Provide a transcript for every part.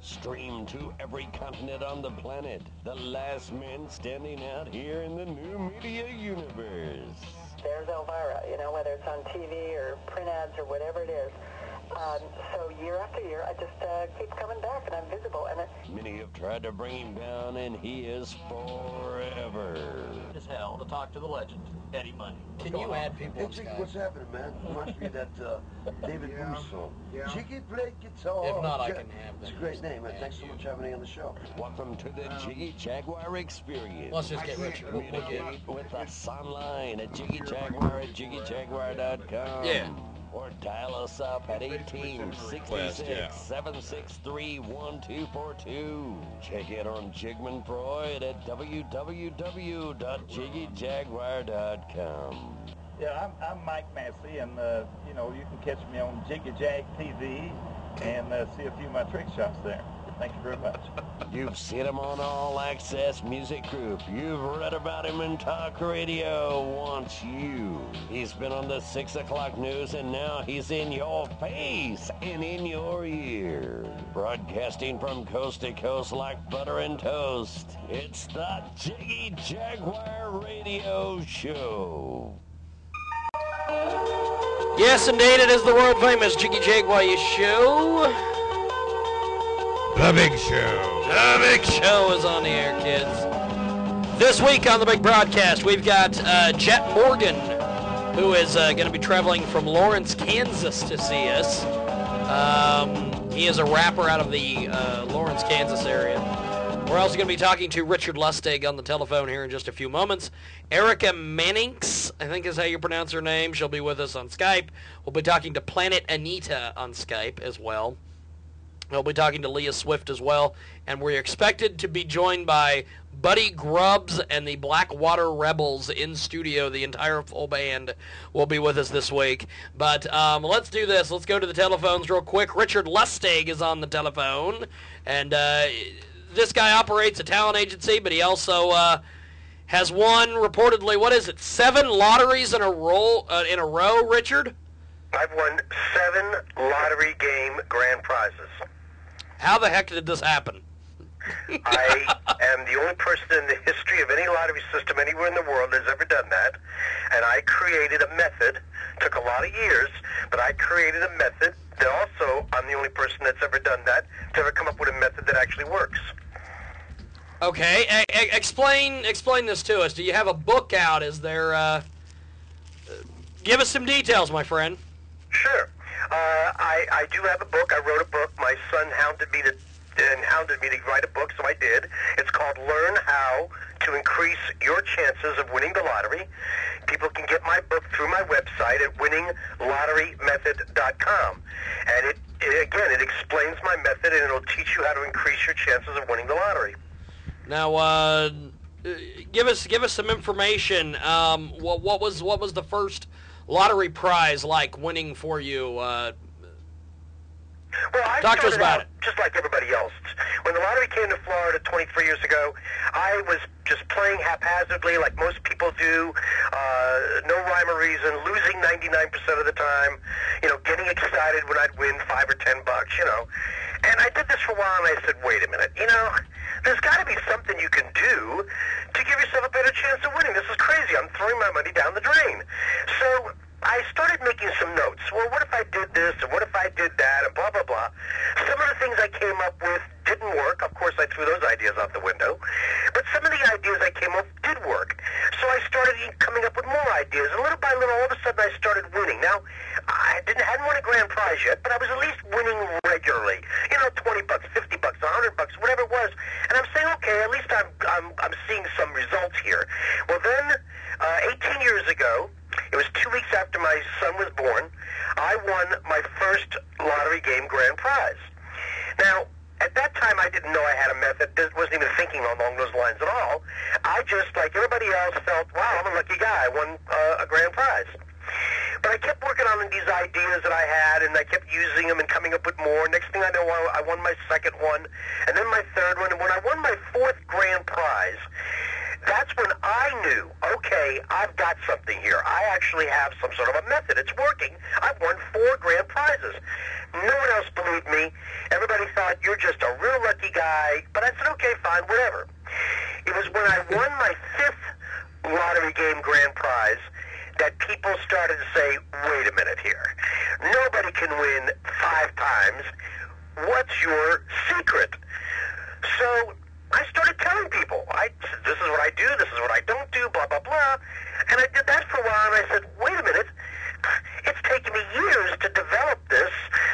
Streamed to every continent on the planet. The last man standing out here in the new media universe. There's Elvira, whether it's on TV or print ads or whatever it is. So year after year, I just keep coming back, and I'm visible. And many have tried to bring him down, and he is forever. As hell to talk to the legend, Eddie Money. Can you add people on Jiggy, Skype? what's happening, man? Reminds me of that David Booth song. Yeah. Jiggy play guitar. If not, I can have them. It's a great name, man. Thanks so much for having me on the show. Welcome to the Jiggy Jaguar experience. Let's just get Richard. We'll get Communicate with us online at Jiggy Jaguar at JiggyJaguar.com. Yeah. Or dial us up at 1866-763-1242. Check it on Jigman Freud at www.JiggyJaguar.com. Yeah, I'm Mike Massey, and you can catch me on Jiggy Jag TV and see a few of my trick shots there. Thank you very much. You've seen him on All Access Music Group. You've read about him in talk radio. Wants you. He's been on the 6 o'clock news, and now he's in your face and in your ear. Broadcasting from coast to coast like butter and toast. It's the Jiggy Jaguar Radio Show. Yes, indeed, it is the world-famous Jiggy Jaguar Show. The Big Show. The Big Show is on the air, kids. This week on the big broadcast, we've got Jet Morgan, who is going to be traveling from Lawrence, Kansas to see us. He is a rapper out of the Lawrence, Kansas area. We're also going to be talking to Richard Lustig on the telephone here in just a few moments. Erica Mannix, I think is how you pronounce her name. She'll be with us on Skype. We'll be talking to Planet Anita on Skype as well. We'll be talking to Leah Swift as well, and we're expected to be joined by Buddy Grubbs and the Blackwater Rebels in studio. The entire full band will be with us this week. But let's do this. Let's go to the telephones real quick. Richard Lustig is on the telephone, and this guy operates a talent agency, but he also has won reportedly, 7 lotteries in a row, Richard? I've won 7 lottery game grand prizes. How the heck did this happen? I am the only person in the history of any lottery system anywhere in the world that's ever done that. And I created a method. Took a lot of years, but I created a method that also I'm the only person that's ever done that, to ever come up with a method that actually works. Okay, explain this to us. Do you have a book out? Is there, give us some details, my friend. Sure. I do have a book. I wrote a book. My son hounded me to write a book, so I did. It's called Learn How to Increase Your Chances of Winning the Lottery. People can get my book through my website at winninglotterymethod.com. And it explains my method, and it'll teach you how to increase your chances of winning the lottery. Now, give us some information. What was the first lottery prize like winning for you? Well, I Talk to us started about out it. just like everybody else. When the lottery came to Florida 23 years ago, I was just playing haphazardly like most people do, no rhyme or reason, losing 99% of the time, getting excited when I'd win $5 or $10, And I did this for a while, and I said, wait a minute, there's got to be something you can do to give yourself a better chance of winning. This is crazy. I'm throwing my money down the drain. So I started making some notes. Well, what if I did this, and what if I did that, and blah, blah, blah. Some of the things I came up with didn't work. Of course, I threw those ideas out the window. But some of the ideas I came up with did work. So I started coming up with more ideas. And little by little, all of a sudden, I started winning. Now, I hadn't won a grand prize yet, but I was at least winning regularly. $20, $50, $100, whatever it was. And I'm saying, okay, at least I'm seeing some results here. Well, then, 18 years ago, it was 2 weeks after my son was born, I won my first lottery game grand prize. Now, at that time, I didn't know I had a method. Wasn't even thinking along those lines at all. I just, like everybody else, felt, wow, I'm a lucky guy. I won a grand prize. But I kept working on these ideas that I had, and I kept using them and coming up with more. Next thing I know, I won my second one, and then my third one. And when I won my fourth grand prize, that's when I knew, okay, I've got something here. I actually have some sort of a method. It's working. I've won 4 grand prizes. No one else believed me. Everybody thought you're just a real lucky guy. But I said, okay, fine, whatever. It was when I won my 5th lottery game grand prize that people started to say, wait a minute here. Nobody can win 5 times. What's your secret? So I started telling people, this is what I do, this is what I don't do, blah, blah, blah. And I did that for a while, and I said, wait a minute. It's taken me years to develop this,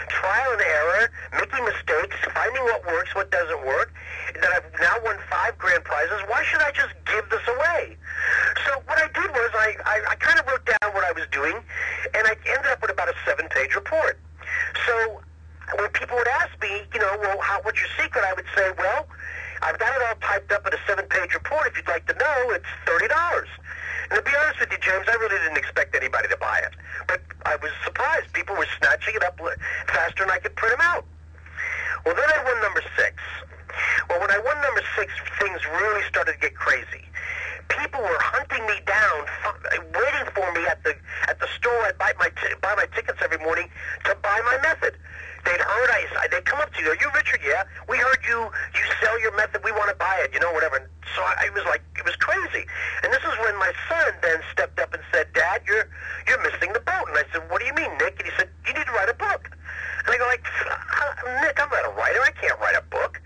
trial and error, making mistakes, finding what works, what doesn't work, that I've now won 5 grand prizes. Why should I just give this away? So what I did was I kind of wrote down what I was doing, and I ended up with about a 7-page report. So when people would ask me, well, what's your secret? I would say, well, I've got it all typed up in a 7-page report. If you'd like to know, it's $30. And to be honest with you, James, I really didn't expect anybody to buy it. But I was surprised. People were snatching it up faster than I could print them out. Well, then I won number 6. Well, when I won number 6, things really started to get crazy. People were hunting me down, waiting for me at the store. I'd buy my tickets every morning to buy my method. They'd heard they'd come up to you. Are you Richard? Yeah. We heard you sell your method. We want to buy it. Whatever. And so I was like, it was crazy. And this is when my son then stepped up and said, Dad, you're missing the boat. And I said, what do you mean, Nick? And he said, you need to write a book. And I go like, Nick, I'm not a writer. I can't write a book.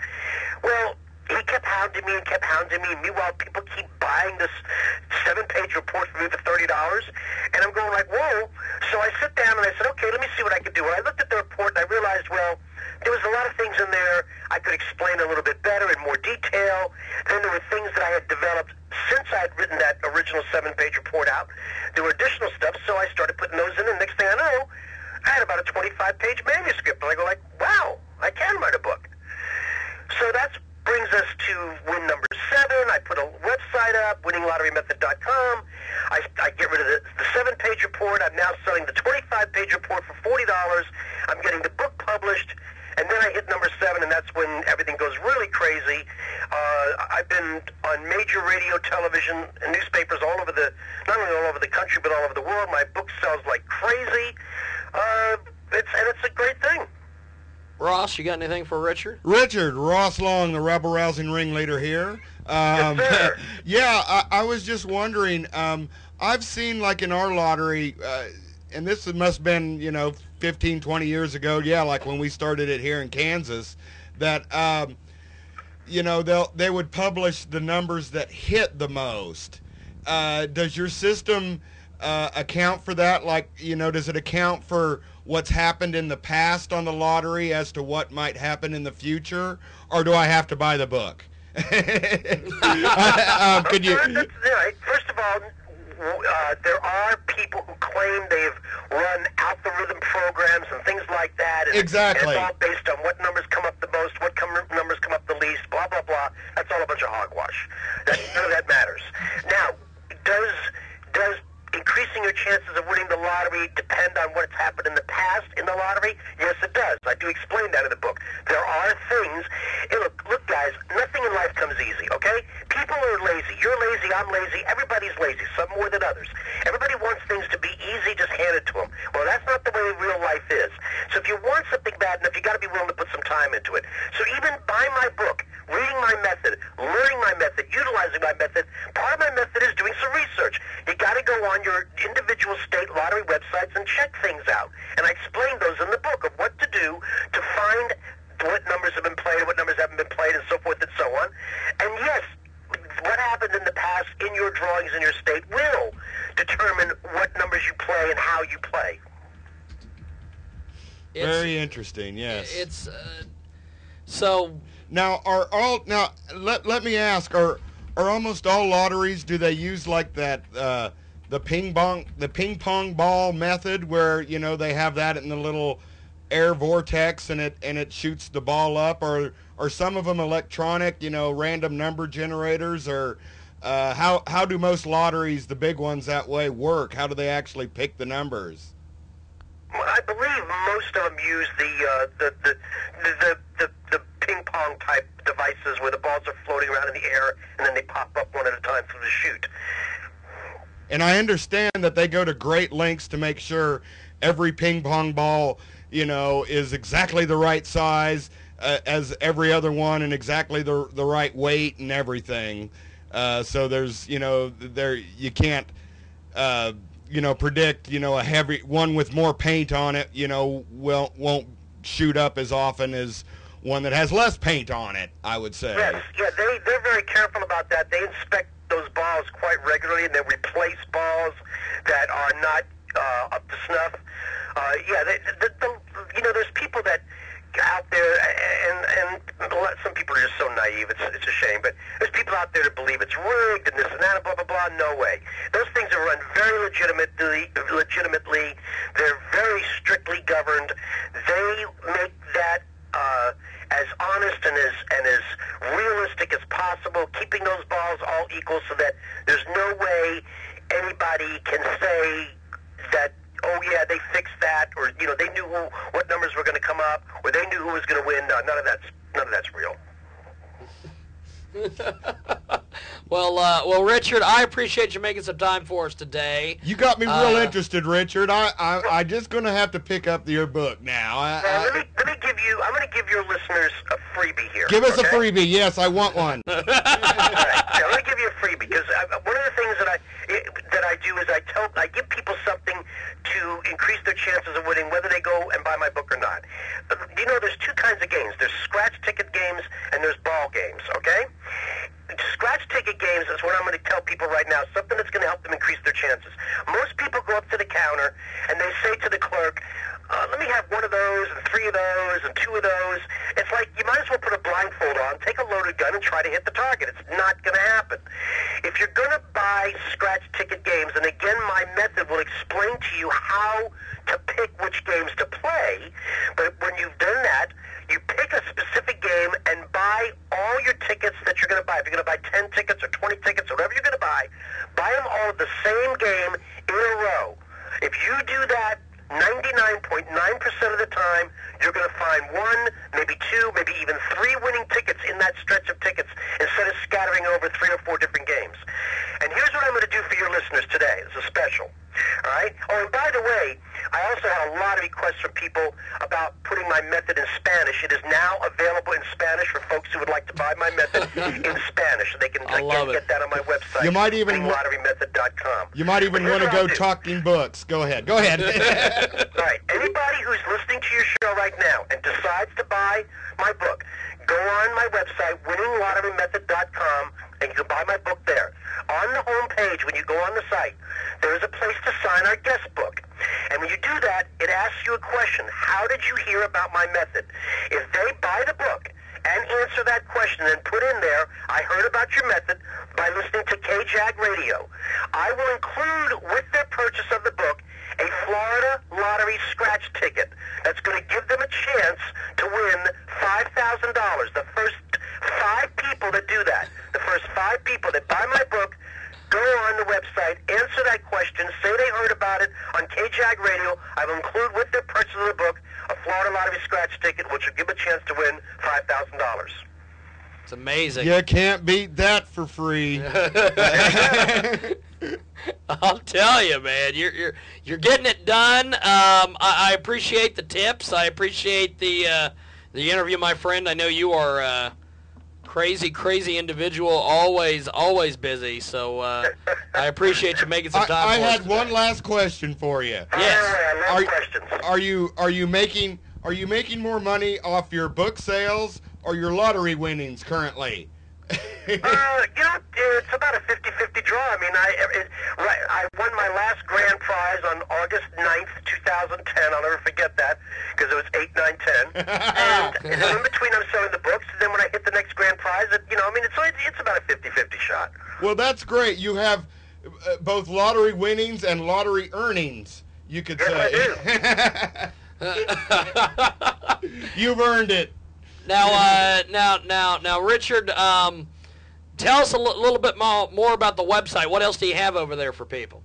Well, he kept hounding me and kept hounding me. Meanwhile, people keep buying this 7-page report for me for $30. And I'm going like, whoa. So I sit down and I said, okay, let me see what I can do. And I looked at the report and I realized, well, there was a lot of things in there I could explain a little bit better in more detail. Then there were things that I had developed since I had written that original 7-page report out. There were additional stuff, so I started putting those in. And next thing I know, I had about a 25-page manuscript. And I go like, wow, I can write a book. So that brings us to win number 7. I put a website up, winninglotterymethod.com. I get rid of the 7-page report. I'm now selling the 25-page report for $40. I'm getting the book published. And then I hit number 7, and that's when everything goes really crazy. I've been on major radio, television, and newspapers all over not only all over the country, but all over the world. My book sells like crazy. It's a great thing. Ross, you got anything for Richard? Richard, Ross Long, the Rebel Rousing ringleader here. Yes, sir. Yeah, I was just wondering, I've seen like in our lottery, and this must have been, 15, 20 years ago, like when we started it here in Kansas, that, they would publish the numbers that hit the most. Does your system account for that? Like, does it account for what's happened in the past on the lottery as to what might happen in the future, or do I have to buy the book? Could you? First of all, there are people who claim they've run algorithm programs and things like that. And exactly. And it's all based on what numbers come up the most, what numbers come up the least, blah, blah, blah. That's all a bunch of hogwash. None of that matters. Now, does increasing your chances of winning the lottery depend on what's happened in the past in the lottery? Yes, it does. I do explain that in the book. There are things. Hey, look, guys, nothing in life comes easy, okay? People are lazy. You're lazy, I'm lazy. Everybody's lazy, some more than others. Everybody wants things to be easy, just hand it to them. Well, that's not the way real life is. So if you want something bad enough, you got to be willing to put some time into it. So even buying my book, reading my method, learning my method, utilizing my method, part of my method is doing some research. You got to go on your individual state lottery websites and check things out. And I explain those in the book of what to do to find what numbers have been played, what numbers haven't been played, and so forth and so on. And yes, what happened in the past in your drawings in your state will determine what numbers you play and how you play. Very interesting, yes. It's, so... Now, let me ask, are almost all lotteries, do they use like that, the ping pong ball method where, they have that in the little air vortex and it shoots the ball up, or some of them electronic, random number generators, or how do most lotteries, the big ones that way, work? How do they actually pick the numbers? Well, I believe most of them use the ping pong type devices where the balls are floating around in the air and then they pop up one at a time through to shoot. And I understand that they go to great lengths to make sure every ping pong ball, is exactly the right size as every other one and exactly the right weight and everything. So there's, you can't, predict, a heavy one with more paint on it, won't shoot up as often as one that has less paint on it, I would say. Yes, yeah, they're very careful about that. They inspect those balls quite regularly, and they replace balls that are not up to snuff. There's people that out there, and some people are just so naive, it's a shame, but there's people out there that believe it's rigged and this and that and blah, blah, blah. No way. Those things are run very legitimately. They're very strictly governed. They make that as honest and as realistic as possible, keeping those balls all equal so that there's no way anybody can say that, oh yeah, they fixed that, or they knew what numbers were going to come up, or they knew who was going to win. No, none of that's real. Well, Richard, I appreciate you making some time for us today. You got me real interested, Richard. I just going to have to pick up your book now. Let me give you. I'm going to give your listeners a freebie here. Give us a freebie. Yes, I want one. All right. Yeah, let me give you a freebie because one of the things that I do is I give people something to increase their chances of winning, whether they go and buy my book or not. There's two kinds of games. There's scratch ticket games and there's ball games. Okay. Scratch ticket games is what I'm going to tell people right now, something that's going to help them increase their chances. Most people go up to the counter and they say to the clerk, let me have one of those and three of those and two of those. It's like you might as well put a blindfold on, take a loaded gun, and try to hit the target. It's not going to happen. If you're going to buy scratch ticket games, and again, my method will explain to you how to pick which games to play, but when you've done that, you pick a specific game and buy all your tickets that you're going to buy. If you're going to buy 10 tickets or 20 tickets, or whatever you're going to buy them all the same game in a row. If you do that 99.9% of the time, you're going to find one, maybe two, maybe even three winning tickets in that stretch of tickets instead of scattering over 3 or 4 different games. And here's what I'm going to do for your listeners today. It's a special. All right? Oh, and by the way, I also had a lot of requests from people about putting my method in Spanish. It is now available in Spanish for folks who would like to buy my method in Spanish. They can get that on my website. You might even winninglotterymethod.com. You might even want to go talking books. Go ahead. All right. Anybody who's listening to your show right now and decides to buy my book, go on my website, winninglotterymethod.com, and you can buy my book there. On the home page, when you go on the site, there is a place to sign our guest book. And when you do that, it asks you a question. How did you hear about my method? If they buy the book and answer that question and put in there, I heard about your method by listening to KJAG Radio, I will include with their purchase of the book a Florida lottery scratch ticket that's going to give them a chance to win $5,000. The first 5 people that do that, the first 5 people that buy my book, go on the website, answer that question, say they heard about it on KJAG Radio. I will include with their purchase of the book a Florida lottery scratch ticket, which will give a chance to win $5,000. It's amazing. You can't beat that for free. I'll tell you, man, you're getting it done. I appreciate the tips. I appreciate the interview, my friend. I know you are a crazy individual, always busy. So I appreciate you making some time. I had one last question for you. Yes. Are you making more money off your book sales or your lottery winnings currently? It's about a 50-50 draw. I mean, I won my last grand prize on August 9th, 2010. I'll never forget that because it was 8, 9, 10. And then in between, I'm selling the books. And then when I hit the next grand prize, it's about a 50-50 shot. Well, that's great. You have both lottery winnings and lottery earnings, you could say. I do. You've earned it. Now, Richard, tell us a little bit more about the website. What else do you have over there for people?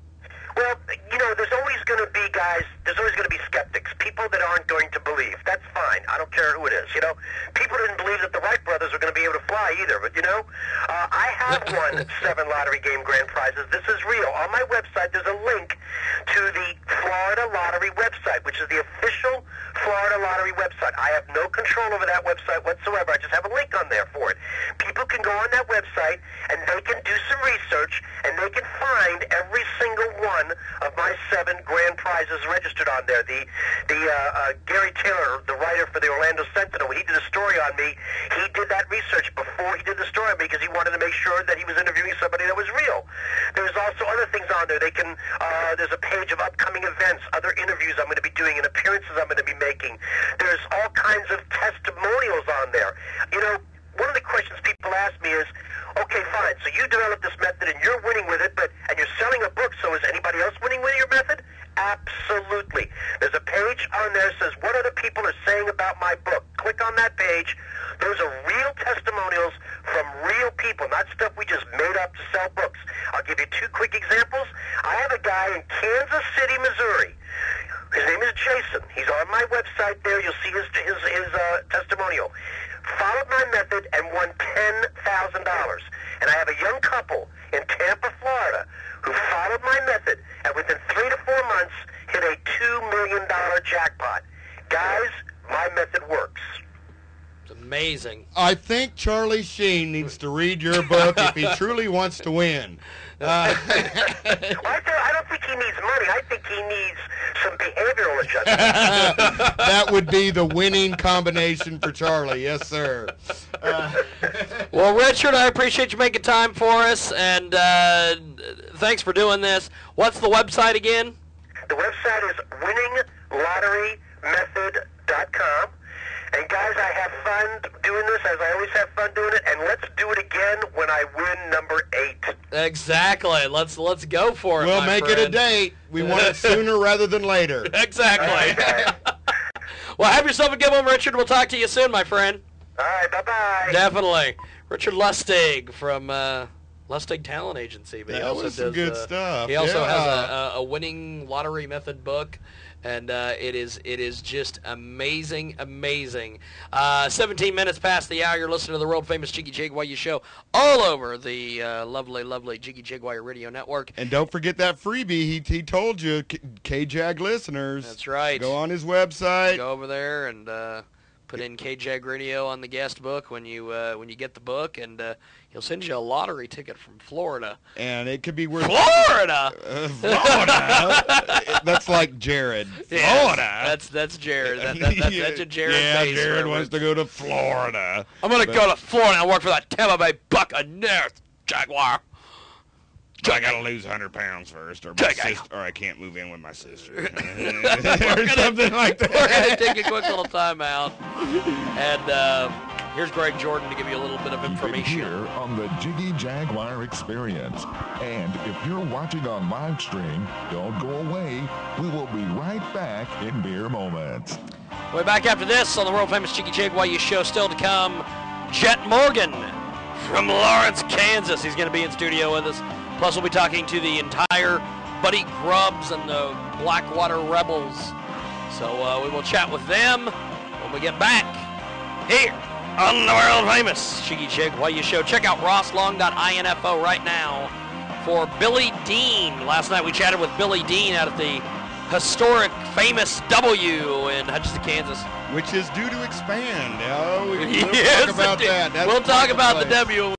Well, you know, there's always going to be guys, there's always going to be skeptics, people that aren't going to believe. That's fine. I don't care who it is, you know. People didn't believe that the Wright brothers were going to be able to fly either, but, you know, I have won 7 lottery game grand prizes. This is real. On my website, there's a link to the Florida Lottery website, which is the official Florida Lottery website. I have no control over that website whatsoever. I just have a link on there for it. People can go on that website, and they can do some research, and they can find every single one of my 7 grand prizes registered on there. The Gary Taylor, the writer for the Orlando Sentinel, when he did a story on me, he did that research before he did the story on me because he wanted to make sure that he was interviewing somebody that was real. There's also other things on there. They can there's a page of upcoming events, other interviews I'm going to be doing, and appearances I'm going to be making. There's all kinds of testimonials on there. You know, one of the questions people ask me is, okay, fine, so you developed this method and you're winning with it, and you're selling a book, so is anybody else winning with your method? Absolutely. There's a page on there that says what other people are saying about my book. Click on that page. Those are real testimonials from real people, not stuff we just made up to sell books. I'll give you 2 quick examples. I have a guy in Kansas City, Missouri. His name is Jason. He's on my website there. You'll see his testimonial. Followed my method and won $10,000. And I have a young couple in Tampa, Florida, who followed my method and within 3 to 4 months hit a $2 million jackpot. Guys, my method works. It's amazing. I think Charlie Sheen needs to read your book if he truly wants to win. I don't think he needs money. I think he needs some behavioral adjustment. That would be the winning combination for Charlie. Yes, sir. Well, Richard, I appreciate you making time for us, and thanks for doing this. What's the website again? The website is winninglotterymethod.com. And guys, I have fun doing this, as I always have fun doing it, and let's do it again when I win number 8. Exactly. Let's go for it. We'll my make friend. it a date. We want it sooner rather than later. Exactly. Well, have yourself a good one, Richard. We'll talk to you soon, my friend. All right, bye-bye. Definitely. Richard Lustig from Lustig Talent Agency. But he That also was some good stuff. He also Yeah. has a winning lottery method book. And it is just amazing. 17 minutes past the hour. You're listening to the world-famous Jiggy Jaguar show all over the lovely Jiggy Jaguar Radio Network. And don't forget that freebie he told you, KJAG listeners. That's right. Go on his website. Go over there and put in KJAG Radio on the guest book when you get the book, and he'll send you a lottery ticket from Florida. And it could be worth... Florida! Florida! That's like Jared. Florida! Yes, that's Jared. That's a Jared base Jared reference. wants to go to Florida. I'm going to go to Florida and work for that Tampa Bay Buccaneers, Jaguar. I got to lose 100 pounds first, or I can't move in with my sister. Or something like that. We're going to take a quick little timeout. And here's Greg Jordan to give you a little bit of information. Here on the Jiggy Jaguar Experience. And if you're watching on live stream, don't go away. We will be right back in mere moments. We're back after this on the world-famous Jiggy Jaguar show. Still to come, Jet Morgan from Lawrence, Kansas. He's going to be in studio with us. Plus, we'll be talking to the entire Buddy Grubbs and the Blackwater Rebels. So we will chat with them when we get back here on the world-famous Jiggy Jaguar show. Check out rosslong.info right now for Billy Dean. Last night we chatted with Billy Dean out at the historic, famous W in Hutchinson, Kansas. Which is due to expand. Oh, we'll Yes, talk about indeed. that. That's We'll talk about the place. W